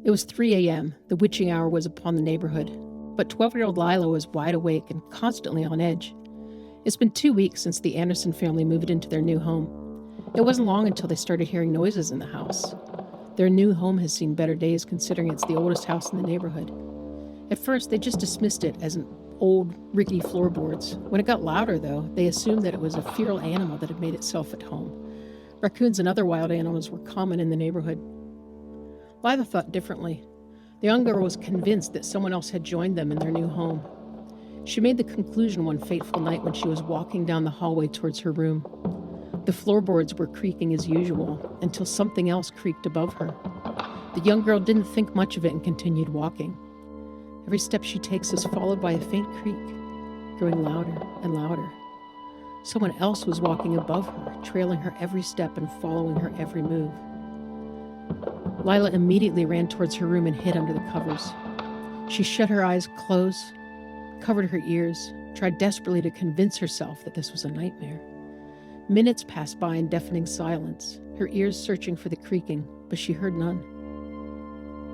It was 3 a.m. The witching hour was upon the neighborhood, but 12-year-old Lila was wide awake and constantly on edge. It's been 2 weeks since the Anderson family moved into their new home. It wasn't long until they started hearing noises in the house. Their new home has seen better days considering it's the oldest house in the neighborhood. At first, they just dismissed it as an old, rickety floorboards. When it got louder, though, they assumed that it was a feral animal that had made itself at home. Raccoons and other wild animals were common in the neighborhood. Lila thought differently. The young girl was convinced that someone else had joined them in their new home. She made the conclusion one fateful night when she was walking down the hallway towards her room. The floorboards were creaking as usual until something else creaked above her. The young girl didn't think much of it and continued walking. Every step she takes is followed by a faint creak, growing louder and louder. Someone else was walking above her, trailing her every step and following her every move. Lila immediately ran towards her room and hid under the covers. She shut her eyes close, covered her ears, tried desperately to convince herself that this was a nightmare. Minutes passed by in deafening silence, her ears searching for the creaking, but she heard none.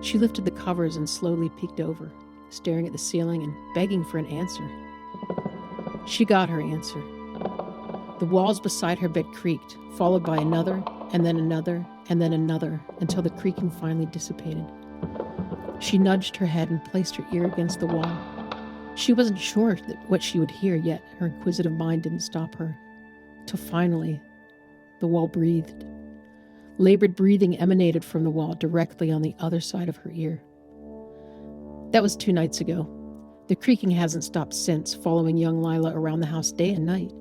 She lifted the covers and slowly peeked over, staring at the ceiling and begging for an answer. She got her answer. The walls beside her bed creaked, followed by another, and then another, and then another, until the creaking finally dissipated. She nudged her head and placed her ear against the wall. She wasn't sure what she would hear, yet her inquisitive mind didn't stop her. Till finally, the wall breathed. Labored breathing emanated from the wall directly on the other side of her ear. That was 2 nights ago. The creaking hasn't stopped since, following young Lila around the house day and night.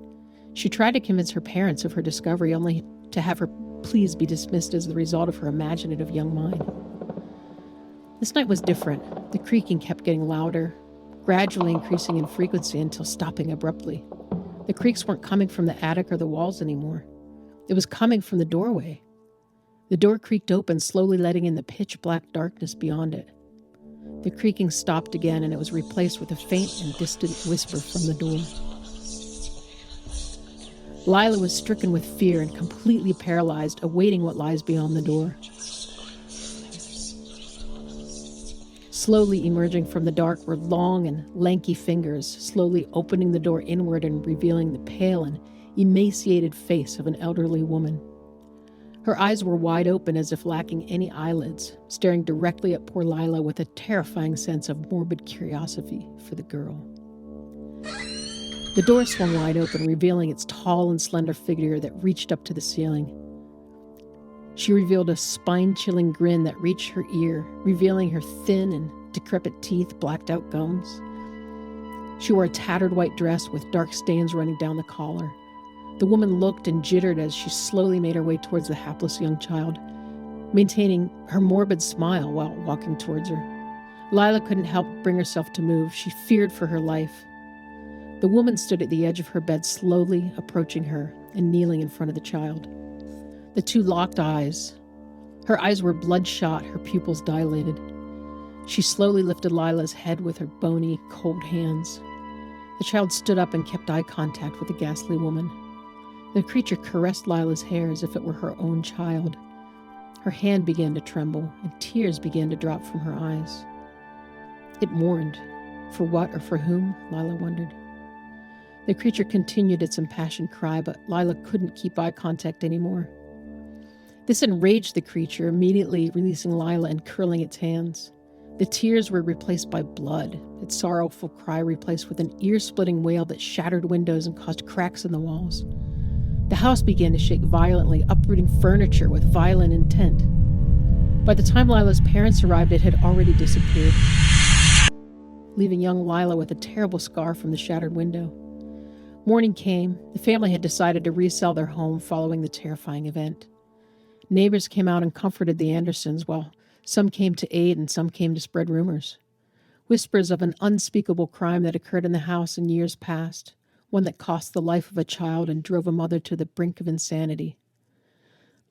She tried to convince her parents of her discovery, only to have her pleas be dismissed as the result of her imaginative young mind. This night was different. The creaking kept getting louder, gradually increasing in frequency until stopping abruptly. The creaks weren't coming from the attic or the walls anymore. It was coming from the doorway. The door creaked open, slowly letting in the pitch-black darkness beyond it. The creaking stopped again, and it was replaced with a faint and distant whisper from the door. Lila was stricken with fear and completely paralyzed, awaiting what lies beyond the door. Slowly emerging from the dark were long and lanky fingers, slowly opening the door inward and revealing the pale and emaciated face of an elderly woman. Her eyes were wide open as if lacking any eyelids, staring directly at poor Lila with a terrifying sense of morbid curiosity for the girl. The door swung wide open, revealing its tall and slender figure that reached up to the ceiling. She revealed a spine-chilling grin that reached her ear, revealing her thin and decrepit teeth, blacked-out gums. She wore a tattered white dress with dark stains running down the collar. The woman looked and jittered as she slowly made her way towards the hapless young child, maintaining her morbid smile while walking towards her. Lila couldn't help bring herself to move. She feared for her life. The woman stood at the edge of her bed, slowly approaching her and kneeling in front of the child. The two locked eyes. Her eyes were bloodshot, her pupils dilated. She slowly lifted Lila's head with her bony, cold hands. The child stood up and kept eye contact with the ghastly woman. The creature caressed Lila's hair as if it were her own child. Her hand began to tremble, and tears began to drop from her eyes. It mourned. For what or for whom, Lila wondered. The creature continued its impassioned cry, but Lila couldn't keep eye contact anymore. This enraged the creature, immediately releasing Lila and curling its hands. The tears were replaced by blood, its sorrowful cry replaced with an ear-splitting wail that shattered windows and caused cracks in the walls. The house began to shake violently, uprooting furniture with violent intent. By the time Lila's parents arrived, it had already disappeared, leaving young Lila with a terrible scar from the shattered window. Morning came. The family had decided to resell their home following the terrifying event. Neighbors came out and comforted the Andersons, while some came to aid and some came to spread rumors. Whispers of an unspeakable crime that occurred in the house in years past, one that cost the life of a child and drove a mother to the brink of insanity.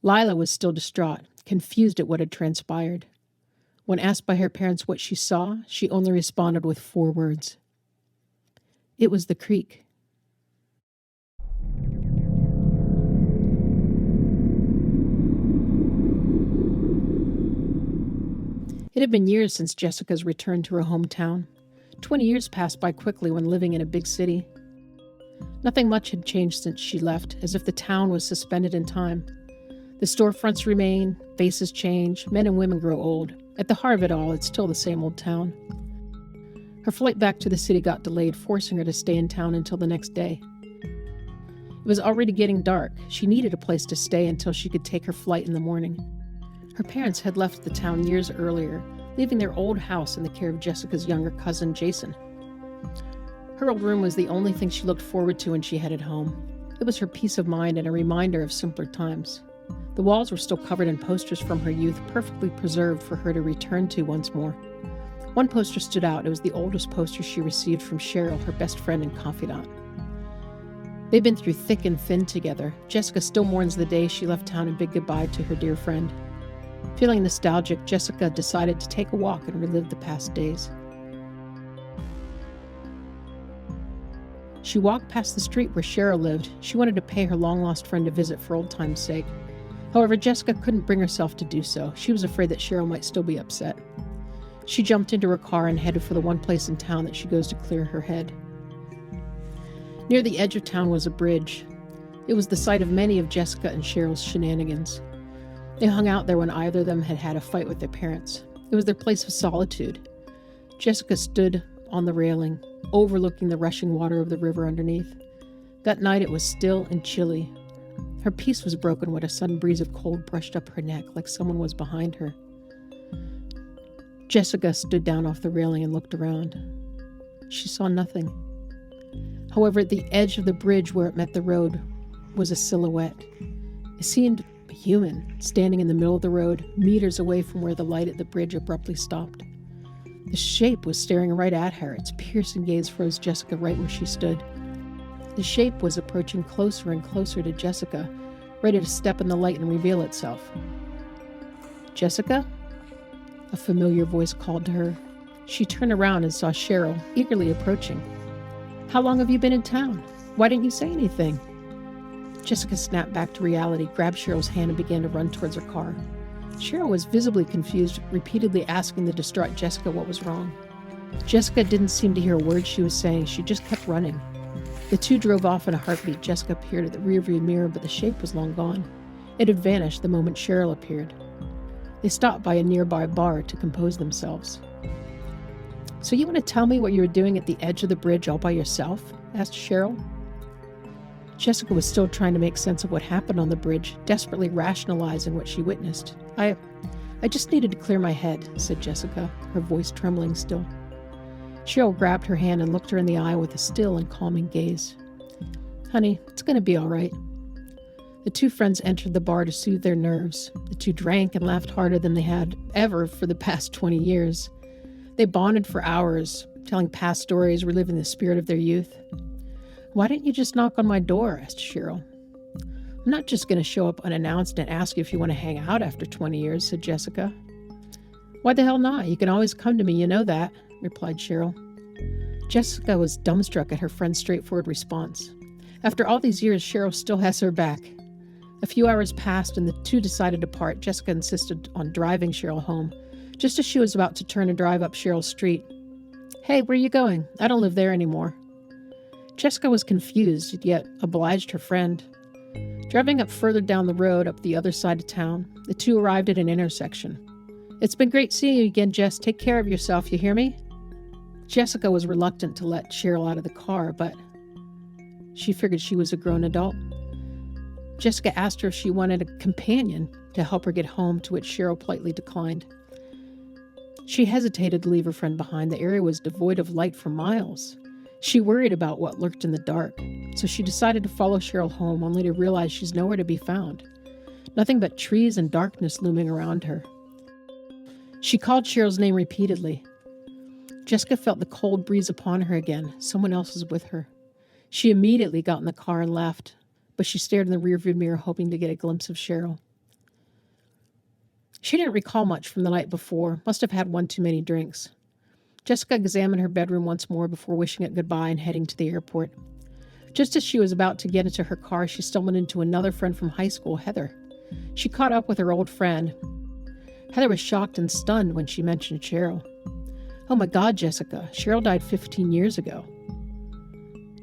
Lila was still distraught, confused at what had transpired. When asked by her parents what she saw, she only responded with 4 words. It was the creek. It had been years since Jessica's return to her hometown. 20 years passed by quickly when living in a big city. Nothing much had changed since she left, as if the town was suspended in time. The storefronts remain, faces change, men and women grow old. At the heart of it all, it's still the same old town. Her flight back to the city got delayed, forcing her to stay in town until the next day. It was already getting dark. She needed a place to stay until she could take her flight in the morning. Her parents had left the town years earlier, leaving their old house in the care of Jessica's younger cousin, Jason. Her old room was the only thing she looked forward to when she headed home. It was her peace of mind and a reminder of simpler times. The walls were still covered in posters from her youth, perfectly preserved for her to return to once more. One poster stood out. It was the oldest poster she received from Cheryl, her best friend and confidant. They'd been through thick and thin together. Jessica still mourns the day she left town and bid goodbye to her dear friend. Feeling nostalgic, Jessica decided to take a walk and relive the past days. She walked past the street where Cheryl lived. She wanted to pay her long-lost friend a visit for old time's sake. However, Jessica couldn't bring herself to do so. She was afraid that Cheryl might still be upset. She jumped into her car and headed for the one place in town that she goes to clear her head. Near the edge of town was a bridge. It was the site of many of Jessica and Cheryl's shenanigans. They hung out there when either of them had had a fight with their parents. It was their place of solitude. Jessica stood on the railing, overlooking the rushing water of the river underneath. That night it was still and chilly. Her peace was broken when a sudden breeze of cold brushed up her neck like someone was behind her. Jessica stood down off the railing and looked around. She saw nothing. However, at the edge of the bridge where it met the road was a silhouette. It seemed human, standing in the middle of the road, meters away from where the light at the bridge abruptly stopped. The shape was staring right at her. Its piercing gaze froze Jessica right where she stood. The shape was approaching closer and closer to Jessica, ready to step in the light and reveal itself. "Jessica?" A familiar voice called to her. She turned around and saw Cheryl, eagerly approaching. "How long have you been in town? Why didn't you say anything?" Jessica snapped back to reality, grabbed Cheryl's hand, and began to run towards her car. Cheryl was visibly confused, repeatedly asking the distraught Jessica what was wrong. Jessica didn't seem to hear a word she was saying. She just kept running. The two drove off in a heartbeat. Jessica peered at the rearview mirror, but the shape was long gone. It had vanished the moment Cheryl appeared. They stopped by a nearby bar to compose themselves. "So you want to tell me what you were doing at the edge of the bridge all by yourself?" asked Cheryl. Jessica was still trying to make sense of what happened on the bridge, desperately rationalizing what she witnessed. I just needed to clear my head," said Jessica, her voice trembling still. Cheryl grabbed her hand and looked her in the eye with a still and calming gaze. "Honey, it's going to be all right." The two friends entered the bar to soothe their nerves. The two drank and laughed harder than they had ever for the past 20 years. They bonded for hours, telling past stories, reliving the spirit of their youth. "Why didn't you just knock on my door?" asked Cheryl. "I'm not just going to show up unannounced and ask you if you want to hang out after 20 years, said Jessica. "Why the hell not? You can always come to me, you know that," replied Cheryl. Jessica was dumbstruck at her friend's straightforward response. After all these years, Cheryl still has her back. A few hours passed and the two decided to part. Jessica insisted on driving Cheryl home. Just as she was about to turn and drive up Cheryl's street. "Hey, where are you going? I don't live there anymore." Jessica was confused, yet obliged her friend. Driving up further down the road, up the other side of town, the two arrived at an intersection. "It's been great seeing you again, Jess. Take care of yourself, you hear me?" Jessica was reluctant to let Cheryl out of the car, but she figured she was a grown adult. Jessica asked her if she wanted a companion to help her get home, to which Cheryl politely declined. She hesitated to leave her friend behind. The area was devoid of light for miles. She worried about what lurked in the dark, so she decided to follow Cheryl home, only to realize she's nowhere to be found. Nothing but trees and darkness looming around her. She called Cheryl's name repeatedly. Jessica felt the cold breeze upon her again. Someone else was with her. She immediately got in the car and left, but she stared in the rearview mirror, hoping to get a glimpse of Cheryl. She didn't recall much from the night before, must have had one too many drinks. Jessica examined her bedroom once more before wishing it goodbye and heading to the airport. Just as she was about to get into her car, she stumbled into another friend from high school, Heather. She caught up with her old friend. Heather was shocked and stunned when she mentioned Cheryl. "Oh my God, Jessica, Cheryl died 15 years ago."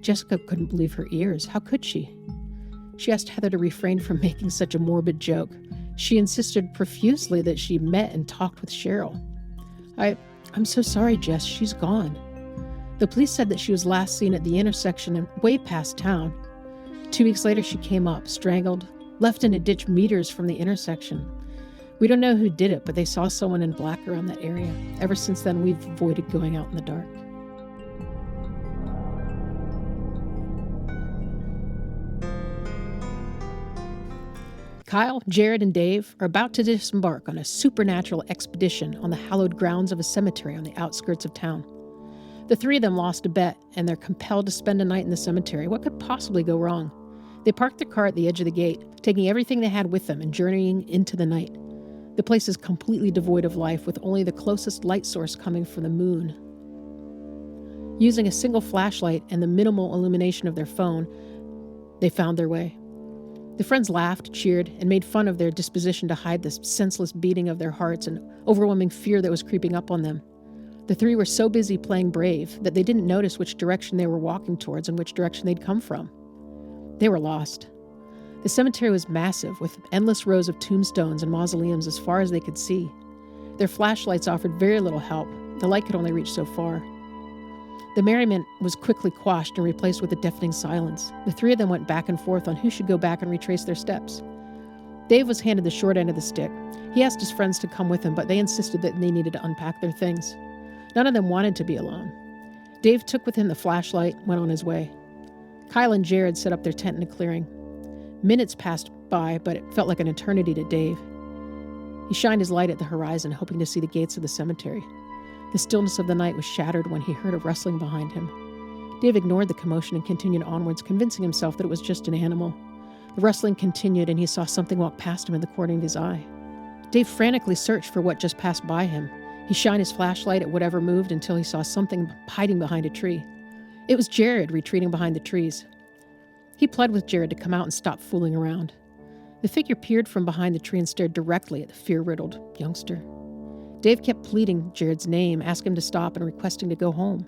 Jessica couldn't believe her ears. How could she? She asked Heather to refrain from making such a morbid joke. She insisted profusely that she met and talked with Cheryl. I'm so sorry, Jess, she's gone. The police said that she was last seen at the intersection and way past town. 2 weeks later, she came up, strangled, left in a ditch meters from the intersection. We don't know who did it, but they saw someone in black around that area. Ever since then, we've avoided going out in the dark. Kyle, Jared, and Dave are about to disembark on a supernatural expedition on the hallowed grounds of a cemetery on the outskirts of town. The three of them lost a bet, and they're compelled to spend a night in the cemetery. What could possibly go wrong? They parked their car at the edge of the gate, taking everything they had with them and journeying into the night. The place is completely devoid of life, with only the closest light source coming from the moon. Using a single flashlight and the minimal illumination of their phone, they found their way. The friends laughed, cheered, and made fun of their disposition to hide the senseless beating of their hearts and overwhelming fear that was creeping up on them. The three were so busy playing brave that they didn't notice which direction they were walking towards and which direction they'd come from. They were lost. The cemetery was massive, with endless rows of tombstones and mausoleums as far as they could see. Their flashlights offered very little help. The light could only reach so far. The merriment was quickly quashed and replaced with a deafening silence. The three of them went back and forth on who should go back and retrace their steps. Dave was handed the short end of the stick. He asked his friends to come with him, but they insisted that they needed to unpack their things. None of them wanted to be alone. Dave took with him the flashlight, went on his way. Kyle and Jared set up their tent in a clearing. Minutes passed by, but it felt like an eternity to Dave. He shined his light at the horizon, hoping to see the gates of the cemetery. The stillness of the night was shattered when he heard a rustling behind him. Dave ignored the commotion and continued onwards, convincing himself that it was just an animal. The rustling continued, and he saw something walk past him in the corner of his eye. Dave frantically searched for what just passed by him. He shined his flashlight at whatever moved until he saw something hiding behind a tree. It was Jared retreating behind the trees. He pled with Jared to come out and stop fooling around. The figure peered from behind the tree and stared directly at the fear-riddled youngster. Dave kept pleading Jared's name, asking him to stop and requesting to go home.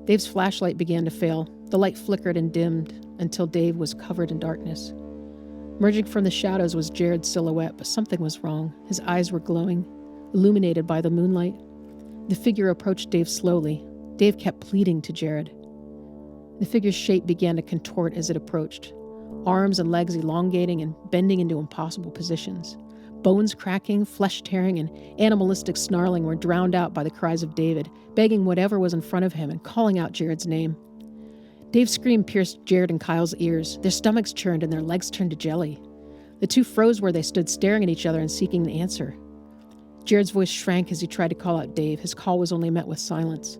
Dave's flashlight began to fail. The light flickered and dimmed until Dave was covered in darkness. Emerging from the shadows was Jared's silhouette, but something was wrong. His eyes were glowing, illuminated by the moonlight. The figure approached Dave slowly. Dave kept pleading to Jared. The figure's shape began to contort as it approached, arms and legs elongating and bending into impossible positions. Bones cracking, flesh tearing, and animalistic snarling were drowned out by the cries of David, begging whatever was in front of him and calling out Jared's name. Dave's scream pierced Jared and Kyle's ears. Their stomachs churned and their legs turned to jelly. The two froze where they stood, staring at each other and seeking an answer. Jared's voice shrank as he tried to call out Dave. His call was only met with silence.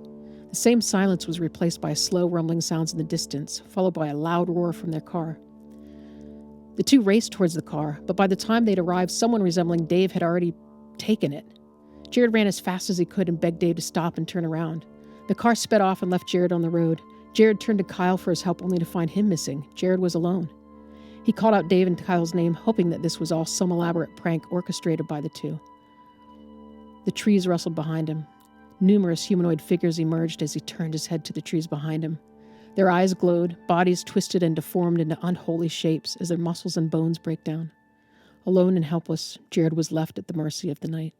The same silence was replaced by slow rumbling sounds in the distance, followed by a loud roar from their car. The two raced towards the car, but by the time they'd arrived, someone resembling Dave had already taken it. Jared ran as fast as he could and begged Dave to stop and turn around. The car sped off and left Jared on the road. Jared turned to Kyle for his help, only to find him missing. Jared was alone. He called out Dave and Kyle's name, hoping that this was all some elaborate prank orchestrated by the two. The trees rustled behind him. Numerous humanoid figures emerged as he turned his head to the trees behind him. Their eyes glowed, bodies twisted and deformed into unholy shapes as their muscles and bones break down. Alone and helpless, Jared was left at the mercy of the night.